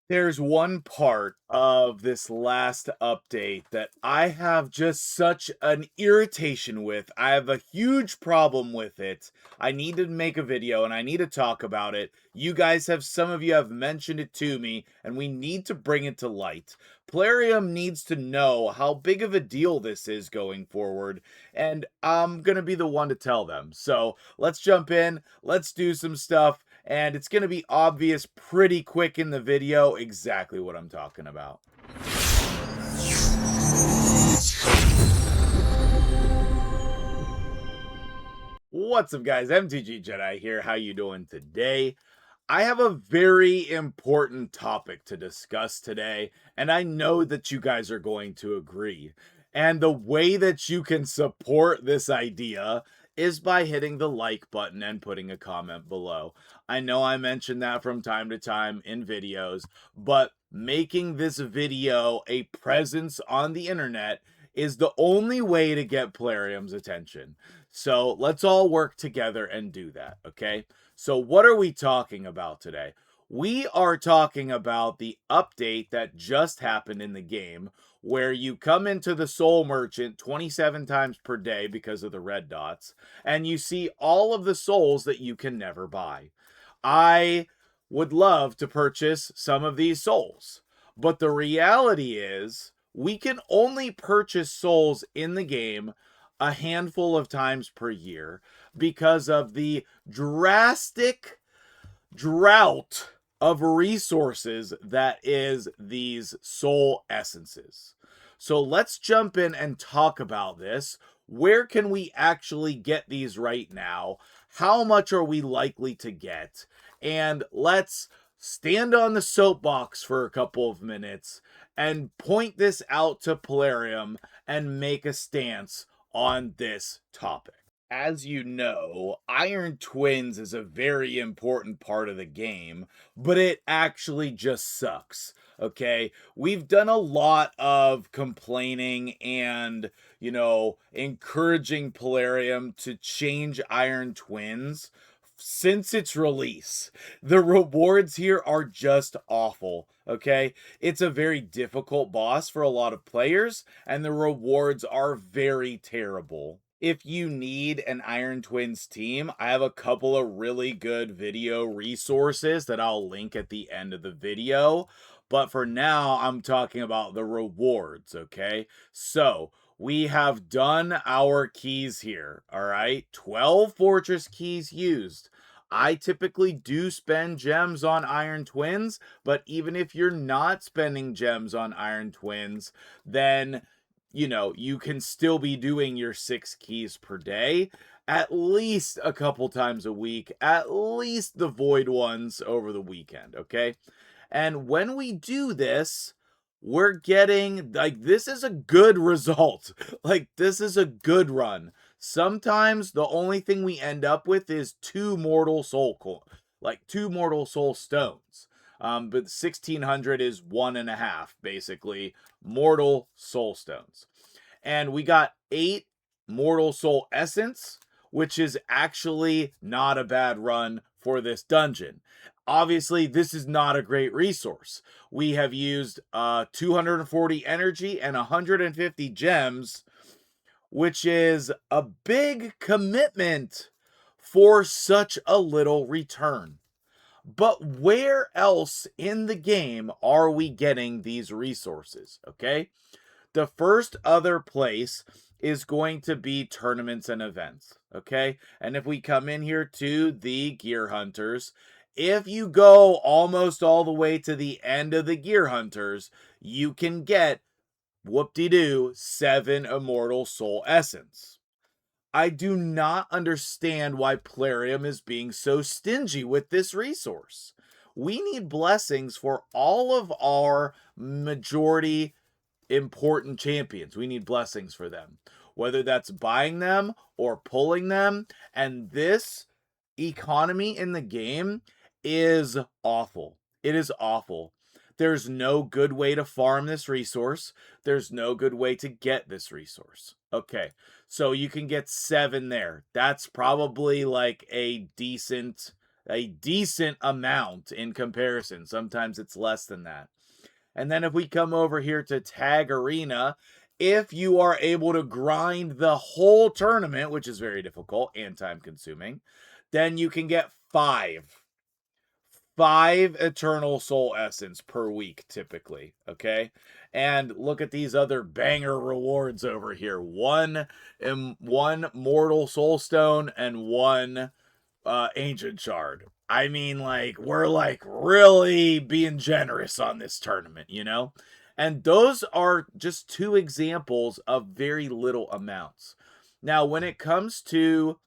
There's one part of this last update that I have just such an irritation with. I have a huge problem with it. I need to make a video and I need to talk about it. Some of you have mentioned it to me, and we need to bring it to light. Plarium needs to know how big of a deal this is going forward, and I'm going to be the one to tell them. So let's jump in, let's do some stuff, and it's going to be obvious pretty quick in the video exactly what I'm talking about. What's up, guys? MtgJedi here. How you doing today? I have a very important topic to discuss today, and I know that you guys are going to agree. And the way that you can support this idea is by hitting the like button and putting a comment below. I know I mention that from time to time in videos, but making this video a presence on the internet is the only way to get Plarium's attention. So let's all work together and do that, okay? So what are we talking about today? We are talking about the update that just happened in the game where you come into the soul merchant 27 times per day because of the red dots, and you see all of the souls that you can never buy. I would love to purchase some of these souls, but the reality is we can only purchase souls in the game a handful of times per year because of the drastic drought of resources that is these soul essences. So let's jump in and talk about this. Where can we actually get these right now? How much are we likely to get? And let's stand on the soapbox for a couple of minutes and point this out to Plarium and make a stance on this topic. As you know, Iron Twins is a very important part of the game, but it actually just sucks. Okay, we've done a lot of complaining and, encouraging Plarium to change Iron Twins since its release. The rewards here are just awful. Okay, it's a very difficult boss for a lot of players, and the rewards are very terrible. If you need an Iron Twins team, I have a couple of really good video resources that I'll link at the end of the video. But for now, I'm talking about the rewards, okay? So, we have done our keys here, all right? 12 fortress keys used. I typically do spend gems on Iron Twins, but even if you're not spending gems on Iron Twins, then you can still be doing your 6 keys per day, at least a couple times a week, at least the void ones over the weekend, okay? And when we do this, we're getting, like, this is a good result. Like, this is a good run. Sometimes the only thing we end up with is 2 mortal soul, like 2 mortal soul stones. But 1600 is 1.5, basically, mortal soul stones. And we got 8 mortal soul essence, which is actually not a bad run for this dungeon. Obviously, this is not a great resource. We have used 240 energy and 150 gems, which is a big commitment for such a little return. But where else in the game are we getting these resources? Okay, the first other place is going to be tournaments and events. Okay, and if we come in here to the gear hunters, if you go almost all the way to the end of the gear hunters, you can get, whoop-de-doo, 7 immortal soul essence. I do not understand why Plarium is being so stingy with this resource. We need blessings for all of our majority important champions. We need blessings for them, whether that's buying them or pulling them. And this economy in the game is awful. It is awful. There's no good way to farm this resource. There's no good way to get this resource. Okay, so you can get 7 there. That's probably like a decent a decent amount in comparison. Sometimes it's less than that. And then if we come over here to Tag Arena, if you are able to grind the whole tournament, which is very difficult and time consuming, then you can get five Eternal Soul Essence per week, typically. Okay. And look at these other banger rewards over here. One Mortal Soul Stone and one Ancient Shard. I mean, like, we're like really being generous on this tournament, you know? And those are just two examples of very little amounts. Now, when it comes to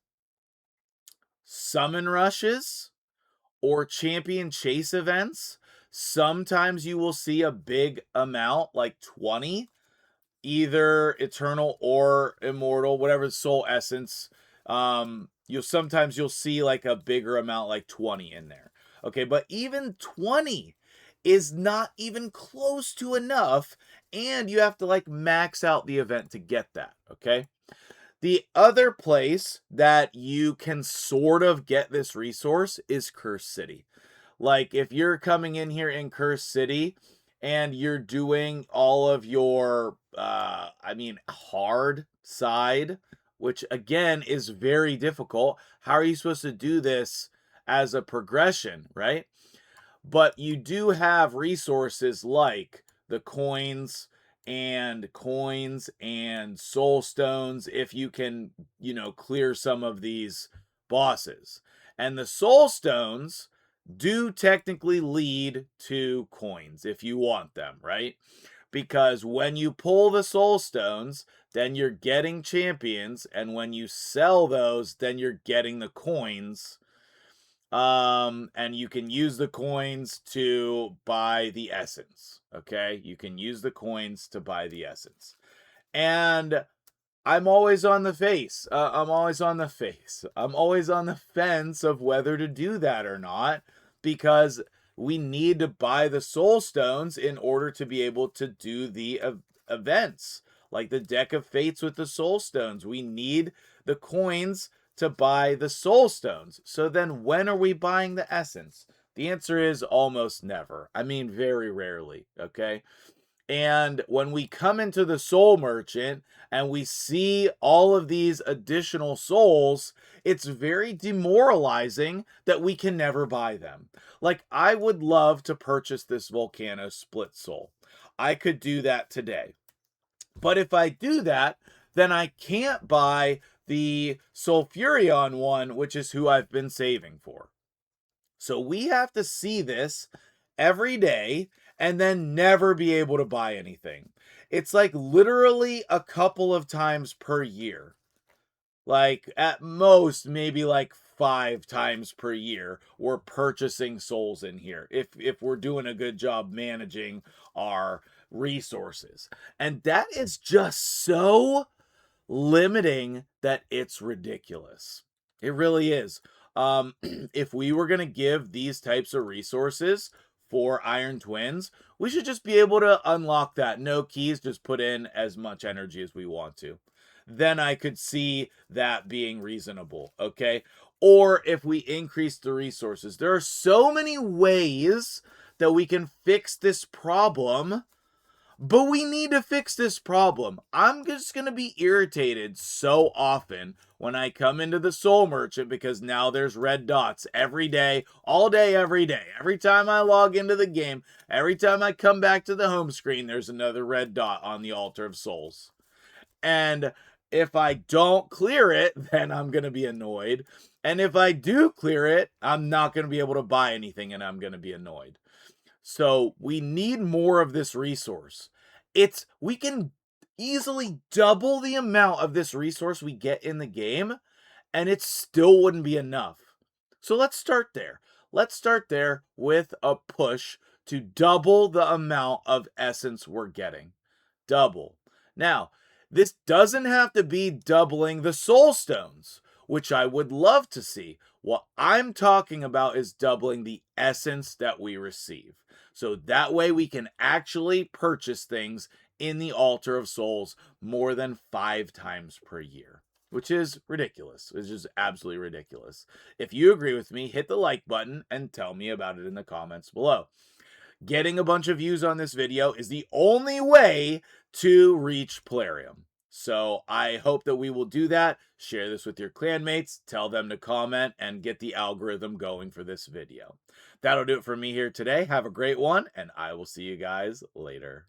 summon rushes or champion chase events, sometimes you will see a big amount, like 20, either eternal or immortal, whatever soul essence. You'll see like a bigger amount, like 20 in there. Okay, but even 20 is not even close to enough, and you have to like max out the event to get that. Okay. The other place that you can sort of get this resource is Curse City. Like, if you're coming in here in Curse City and you're doing all of your, hard side, which again is very difficult. How are you supposed to do this as a progression, right? But you do have resources like the coins and soul stones if you can, clear some of these bosses. And the soul stones do technically lead to coins if you want them, right? Because when you pull the soul stones, then you're getting champions, and when you sell those, then you're getting the coins. And you can use the coins to buy the essence. Okay, you can use the coins to buy the essence. And I'm always on the I'm always on the fence of whether to do that or not, because we need to buy the soul stones in order to be able to do the events, like the deck of fates with the soul stones. We need the coins to buy the soul stones. So then when are we buying the essence? The answer is almost never. I mean, very rarely. Okay. And when we come into the soul merchant and we see all of these additional souls, it's very demoralizing that we can never buy them. Like, I would love to purchase this Volcano split soul. I could do that today. But if I do that, then I can't buy the Sulfurion one, which is who I've been saving for. So we have to see this every day and then never be able to buy anything. It's like literally a couple of times per year. Like at most, maybe like 5 times per year, we're purchasing souls in here if we're doing a good job managing our resources. And that is just so limiting that it's ridiculous. It really is. If we were going to give these types of resources for Iron Twins, we should just be able to unlock that. No keys, just put in as much energy as we want to. Then I could see that being reasonable, okay? Or if we increase the resources. There are so many ways that we can fix this problem, but we need to fix this problem. I'm just going to be irritated so often when I come into the Soul Merchant because now there's red dots every day, all day, every day. Every time I log into the game, every time I come back to the home screen, there's another red dot on the Altar of Souls. And if I don't clear it, then I'm going to be annoyed. And if I do clear it, I'm not going to be able to buy anything and I'm going to be annoyed. So we need more of this resource. We can easily double the amount of this resource we get in the game, and it still wouldn't be enough. So let's start there. Let's start there with a push to double the amount of essence we're getting. Double. Now, this doesn't have to be doubling the soul stones, which I would love to see. What I'm talking about is doubling the essence that we receive. So that way we can actually purchase things in the Altar of Souls more than 5 times per year. which is ridiculous. It's just absolutely ridiculous. If you agree with me, hit the like button and tell me about it in the comments below. Getting a bunch of views on this video is the only way to reach Plarium. So I hope that we will do that. Share this with your clanmates, tell them to comment, and get the algorithm going for this video. That'll do it for me here today. Have a great one, and I will see you guys later.